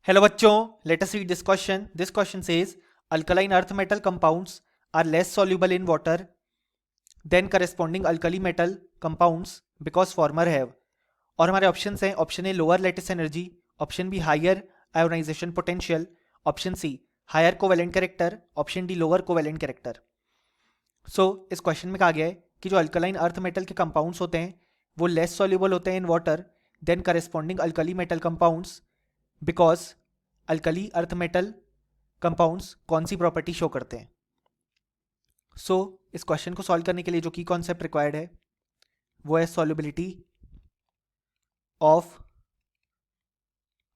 Hello बच्चों, let us read this question. This question says alkaline earth metal compounds are less soluble in water than corresponding alkali metal compounds because former have. और हमारे option हैं option A lower lattice energy, option B higher ionisation potential, option C higher covalent character, option D lower covalent character. So इस question में कहा गया है कि जो अल्कलाइन अर्थ मेटल के कंपाउंड्स होते हैं वो लेस soluble होते हैं in water than corresponding alkali metal compounds because alkali earth metal compounds कौन सी प्रॉपर्टी शो करते हैं. सो इस क्वेश्चन को सॉल्व करने के लिए जो की कॉन्सेप्ट रिक्वायर्ड है वो है solubility of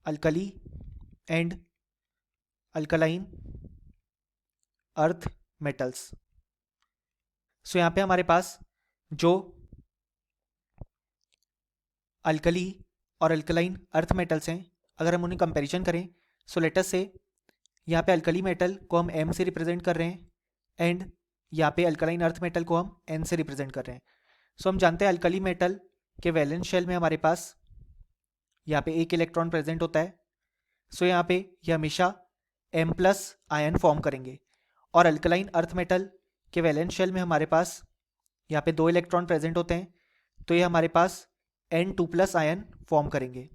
alkali and alkaline earth metals. So यहाँ पे हमारे पास जो अल्कली और अल्कलाइन अर्थ मेटल्स हैं, अगर हम उन्हें कंपैरिजन करें सो लेट अस से यहाँ पे अल्कली मेटल को हम M से रिप्रेजेंट कर रहे हैं एंड यहाँ पे अल्कलाइन अर्थ मेटल को हम N से रिप्रेजेंट कर रहे हैं. सो हम जानते हैं अल्कली मेटल के वैलेंस शेल में हमारे पास यहाँ पे एक इलेक्ट्रॉन प्रेजेंट होता है. सो यहाँ पे ये हमेशा M+ आयन फॉर्म करेंगे और अल्कलाइन अर्थ मेटल के वैलेंस शेल में हमारे पास यहाँ पे 2 इलेक्ट्रॉन प्रेजेंट होते हैं, तो ये हमारे पास N2+ आयन फॉर्म करेंगे.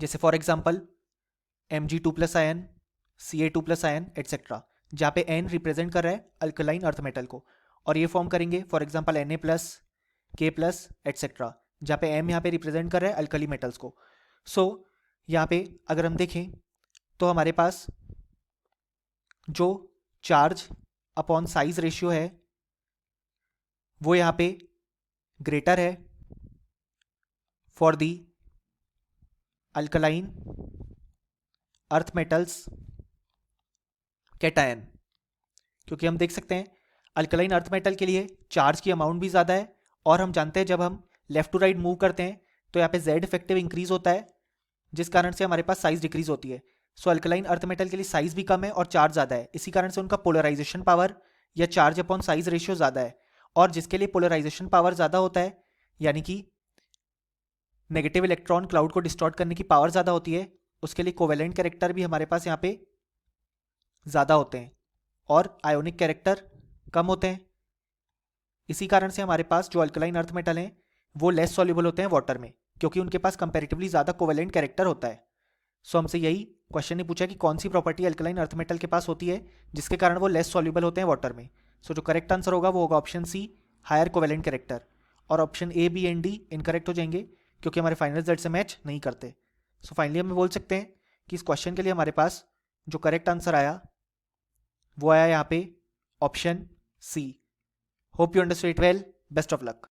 जैसे for example Mg2+ ion, Ca2+ ion etcetera, जहाँ पे N रिप्रेजेंट कर रहा है अल्कलाइन अर्थ मेटल को, और ये फॉर्म करेंगे for example Na+, K+ etcetera, जहाँ पे M यहाँ पे रिप्रेजेंट कर रहा है अल्कली मेटल्स को. सो यहाँ पे अगर हम देखें तो हमारे पास जो चार्ज अपॉन साइज रेशियो है वो यहाँ पे ग्रेटर है for the alkaline earth metals cation, क्योंकि हम देख सकते हैं अल्कलाइन अर्थ मेटल के लिए चार्ज की अमाउंट भी ज़्यादा है और हम जानते हैं जब हम लेफ्ट टू राइट मूव करते हैं तो यहाँ पे Z इफेक्टिव इंक्रीज होता है जिस कारण से हमारे पास साइज डिक्रीज होती है. सो अल्कलाइन अर्थ मेटल के लिए साइज भी कम है और चार्ज ज़्यादा है, इसी कारण से उनका पोलराइजेशन पावर या चार्ज अपॉन साइज रेशियो ज़्यादा है. और जिसके लिए पोलराइजेशन पावर ज़्यादा होता है यानी कि नेगेटिव इलेक्ट्रॉन क्लाउड को डिस्टॉर्ट करने की पावर ज़्यादा होती है, उसके लिए कोवेलेंट कैरेक्टर भी हमारे पास यहाँ पे ज़्यादा होते हैं और आयोनिक कैरेक्टर कम होते हैं. इसी कारण से हमारे पास जो अल्कलाइन अर्थ मेटल हैं वो लेस सॉल्युबल होते हैं वाटर में, क्योंकि उनके पास कंपैरेटिवली ज़्यादा कोवेलेंट कैरेक्टर होता है. सो हमसे यही क्वेश्चन ने पूछा कि कौन सी प्रॉपर्टी अल्कलाइन अर्थ मेटल के पास होती है जिसके कारण वो लेस सॉल्युबल होते हैं वाटर में. सो जो करेक्ट आंसर होगा वो होगा option C higher covalent character, और option A B and D incorrect हो जाएंगे क्योंकि हमारे फाइनल रिजल्ट से मैच नहीं करते. सो फाइनली हम बोल सकते हैं कि इस क्वेश्चन के लिए हमारे पास जो करेक्ट आंसर आया वो आया यहाँ पे option C. Hope you understood it well. Best of luck.